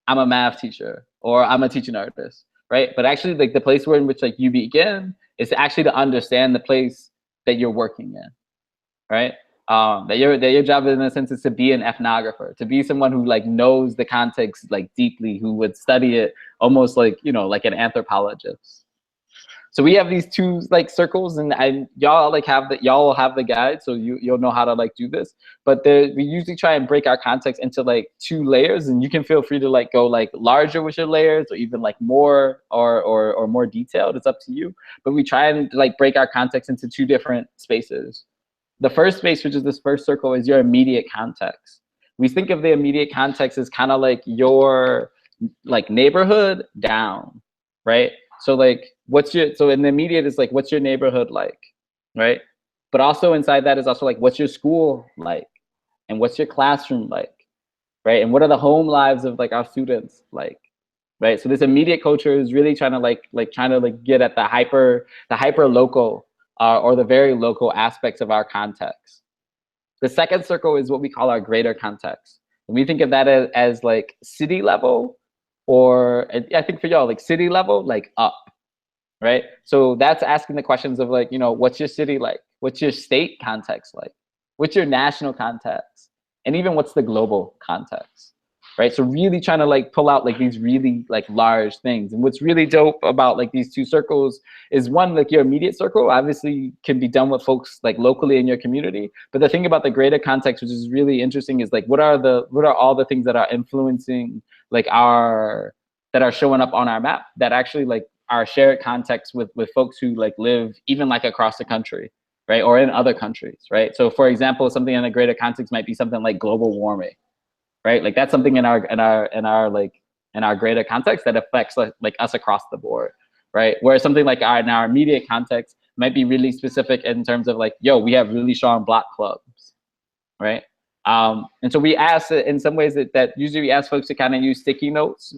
I'm a math teacher or I'm a teaching artist, right? But actually like the place where in which like you begin is actually to understand the place that you're working in, right? That your job in a sense is to be an ethnographer, to be someone who like knows the context like deeply, who would study it almost like, you know, like an anthropologist. So we have these two like circles, and y'all like y'all will have the guide, so you'll know how to like do this. But we usually try and break our context into like 2 layers, and you can feel free to like go like larger with your layers, or even like more or more detailed. It's up to you. But we try and like break our context into 2 different spaces. The first space, which is this first circle, is your immediate context. We think of the immediate context as kind of like your like neighborhood down, right? So like so in the immediate is like, what's your neighborhood like, right? But also inside that is also like, what's your school like? And what's your classroom like, right? And what are the home lives of like our students like, right? So this immediate culture is really trying to get at the hyper local or the very local aspects of our context. The second circle is what we call our greater context. And we think of that as like city level, or I think for y'all, like city level, like up, right? So that's asking the questions of like, you know, what's your city like? What's your state context like? What's your national context? And even what's the global context, right? So really trying to like pull out like these really like large things. And what's really dope about like these 2 circles is, one, like your immediate circle obviously can be done with folks like locally in your community. But the thing about the greater context, which is really interesting, is like what are all the things that are influencing like that are showing up on our map that actually like our shared context with folks who like live even like across the country, right? Or in other countries, right? So for example, something in a greater context might be something like global warming, right? Like that's something in our greater context that affects like us across the board, right? Whereas something like in our immediate context might be really specific in terms of like, yo, we have really strong block clubs, right? And so we ask in some ways that usually we ask folks to kind of use sticky notes.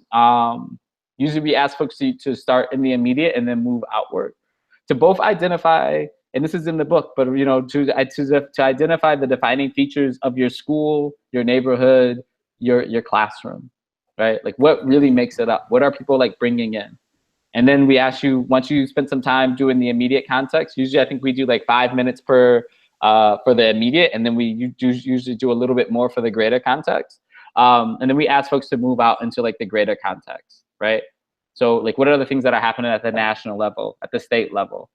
Usually we ask folks to start in the immediate and then move outward to both identify, and this is in the book, but you know, to identify the defining features of your school, your neighborhood, your classroom, right? Like what really makes it up? What are people like bringing in? And then we ask you, once you spend some time doing the immediate context, usually I think we do like 5 minutes per for the immediate, and then we usually do a little bit more for the greater context. And then we ask folks to move out into like the greater context, right? So like, what are the things that are happening at the national level, at the state level?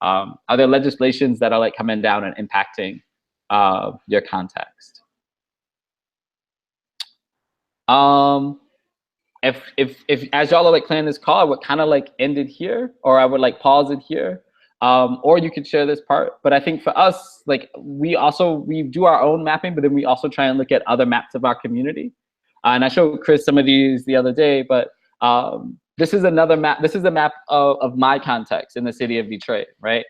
Are there legislations that are like coming down and impacting your context? If as y'all are like planning this call, I would kind of like end it here, or I would like pause it here. Or you could share this part. But I think for us, like we do our own mapping, but then we also try and look at other maps of our community. And I showed Chris some of these the other day, but this is another map. This is a map of my context in the city of Detroit, right?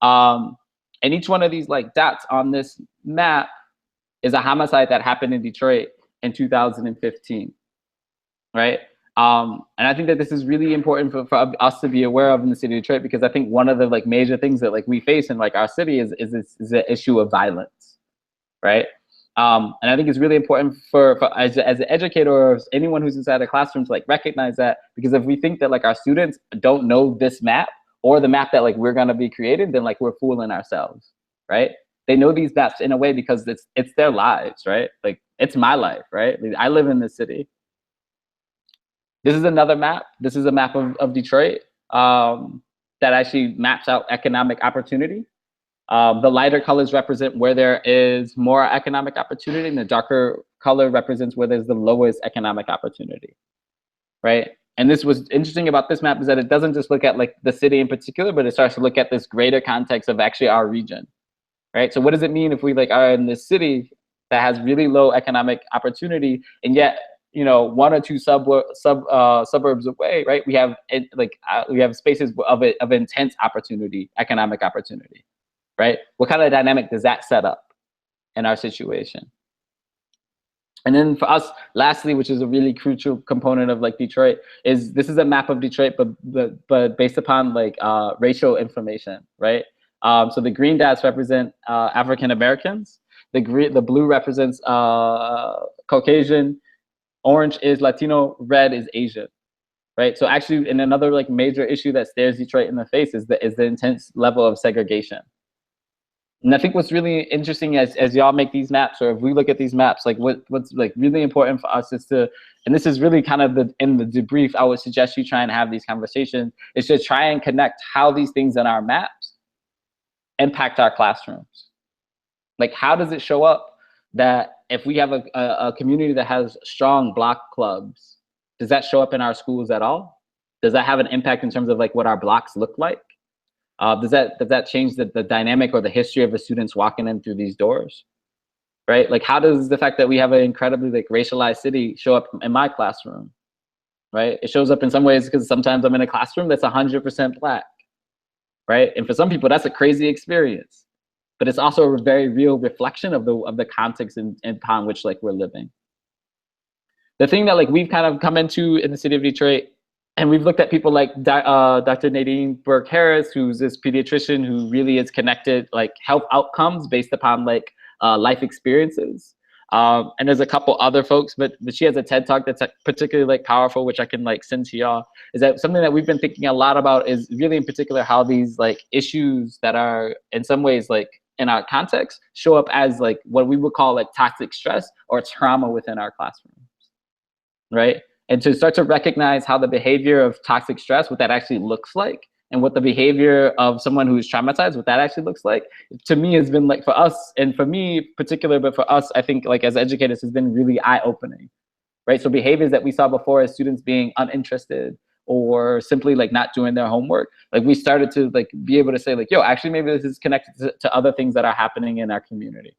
And each one of these like dots on this map is a homicide that happened in Detroit in 2015. right? And I think that this is really important for us to be aware of in the city of Detroit, because I think one of the like major things that like we face in like our city is the issue of violence, right? And I think it's really important for as an educator or anyone who's inside a classroom to like recognize that, because if we think that like our students don't know this map or the map that like we're gonna be creating, then like we're fooling ourselves, right? They know these maps in a way because it's their lives, right? Like it's my life, right? Like, I live in this city. This is another map. This is a map of Detroit that actually maps out economic opportunity. The lighter colors represent where there is more economic opportunity, and the darker color represents where there's the lowest economic opportunity, right? And this was interesting about this map is that it doesn't just look at like the city in particular, but it starts to look at this greater context of actually our region, right? So what does it mean if we like are in this city that has really low economic opportunity, and yet, you know, one or two suburbs away, right? We have we have spaces of intense opportunity, economic opportunity, right? What kind of dynamic does that set up in our situation? And then for us, lastly, which is a really crucial component of like Detroit, is this is a map of Detroit, but based upon like racial information, right? So the green dots represent African Americans. The blue represents Caucasian. Orange is Latino. Red is Asian. Right. So actually, in another like major issue that stares Detroit in the face is the intense level of segregation. And I think what's really interesting as y'all make these maps, or if we look at these maps, like what's like really important for us is to, and this is really kind of in the debrief, I would suggest you try and have these conversations, is to try and connect how these things in our maps impact our classrooms. Like, how does it show up that if we have a community that has strong block clubs, does that show up in our schools at all? Does that have an impact in terms of like what our blocks look like? Does that change the dynamic or the history of the students walking in through these doors, right? Like, how does the fact that we have an incredibly like racialized city show up in my classroom, right? It shows up in some ways because sometimes I'm in a classroom that's 100% Black, right? And for some people, that's a crazy experience, but it's also a very real reflection of the context upon which like we're living. The thing that like we've kind of come into in the city of Detroit, and we've looked at people like Dr. Nadine Burke-Harris, who's this pediatrician who really is connected like health outcomes based upon like life experiences. And there's a couple other folks, but she has a TED Talk that's particularly like powerful, which I can like send to y'all. Is that something that we've been thinking a lot about, is really in particular how these like issues that are in some ways like in our context show up as like what we would call like toxic stress or trauma within our classrooms, right? And to start to recognize how the behavior of toxic stress, what that actually looks like, and what the behavior of someone who's traumatized, what that actually looks like, to me has been like, for us, and for me particular, but for us, I think like as educators, has been really eye-opening, right? So behaviors that we saw before as students being uninterested or simply like not doing their homework, like we started to like be able to say like, yo, actually maybe this is connected to other things that are happening in our community.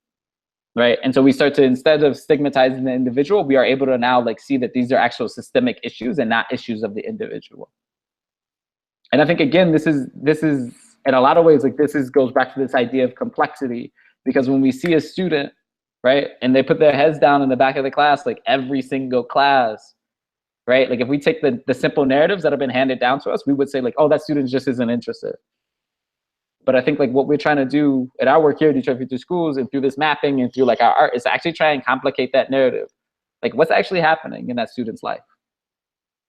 Right. And so we start to, instead of stigmatizing the individual, we are able to now like see that these are actual systemic issues and not issues of the individual. And I think, again, this is in a lot of ways, like goes back to this idea of complexity, because when we see a student, right, and they put their heads down in the back of the class, like every single class, right, like if we take the simple narratives that have been handed down to us, we would say like, oh, that student just isn't interested. But I think like what we're trying to do at our work here at Detroit Future Schools and through this mapping and through like our art is to actually try and complicate that narrative. Like, what's actually happening in that student's life?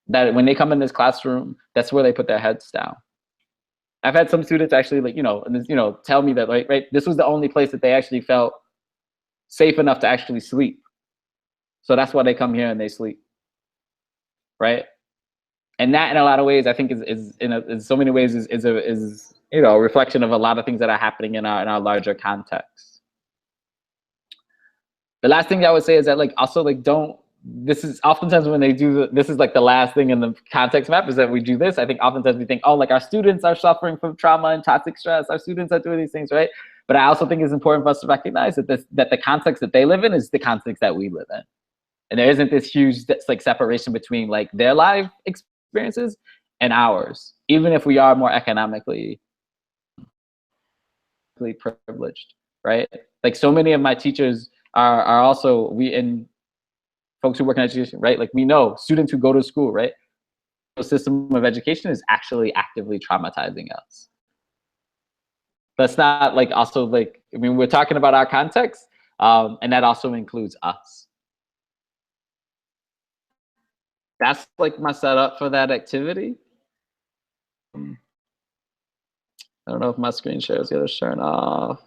That when they come in this classroom, that's where they put their heads down. I've had some students actually like, tell me that like, right, this was the only place that they actually felt safe enough to actually sleep. So that's why they come here and they sleep, right? And that, in a lot of ways, I think is in so many ways is a reflection of a lot of things that are happening in our larger context. The last thing I would say is that like also like this is oftentimes when they do this is like the last thing in the context map is that we do this. I think oftentimes we think, oh, like our students are suffering from trauma and toxic stress. Our students are doing these things, right? But I also think it's important for us to recognize that that the context that they live in is the context that we live in. And there isn't this huge like separation between like their life experiences and ours, even if we are more economically privileged, right? Like so many of my teachers are also folks who work in education, right? Like we know students who go to school, right? The system of education is actually actively traumatizing us. That's not like also like, I mean, we're talking about our context, and that also includes us. That's like my setup for that activity. I don't know if my screen share is gonna turn off.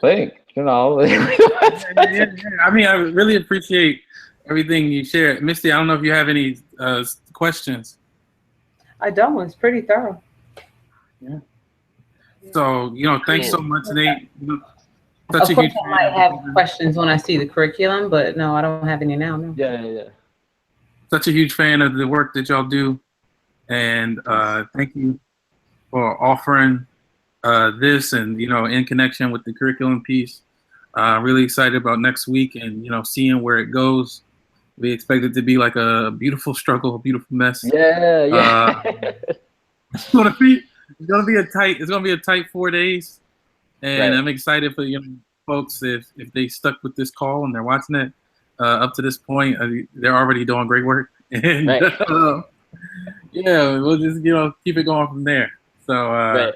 Think, you know. Yeah. I mean, I really appreciate everything you shared. Misty, I don't know if you have any questions. I don't. It's pretty thorough. Yeah. So, you know, thanks so much, Nate. Of course, I might have questions when I see the curriculum, but no, I don't have any now. No. Yeah. Such a huge fan of the work that y'all do, and thank you for offering this, and you know, in connection with the curriculum piece. Really excited about next week, and you know, seeing where it goes. We expect it to be like a beautiful struggle, a beautiful mess. Yeah. It's gonna be a tight 4 days, and I'm excited for folks if they stuck with this call and they're watching it up to this point. They're already doing great work, and yeah, we'll just keep it going from there. So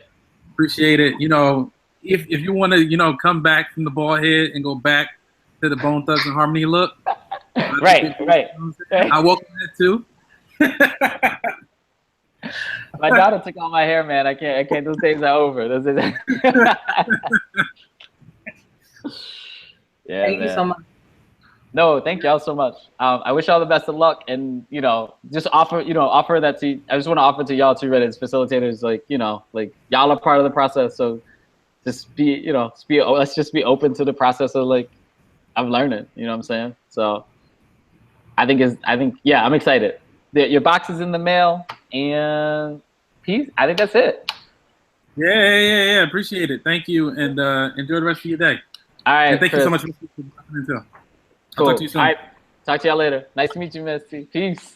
appreciate it. You know, if you want to come back from the ball head and go back to the Bone Thugs and Harmony look, right. I welcome that too. My daughter took all my hair, man. I can't. Those days are over. Yeah. Thank you so much. No, thank y'all so much. I wish y'all the best of luck, and just offer that to. I just want to offer to y'all too, right, as facilitators, like y'all are part of the process, so just be, let's just be open to the process of of learning. You know what I'm saying? So I think yeah, I'm excited. Your box is in the mail, and peace. I think that's it. Yeah. Appreciate it. Thank you, and enjoy the rest of your day. All right. And thank Chris. you so much for listening too. Cool. I'll talk to you soon. All right. Talk to y'all later. Nice to meet you, Misty. Peace.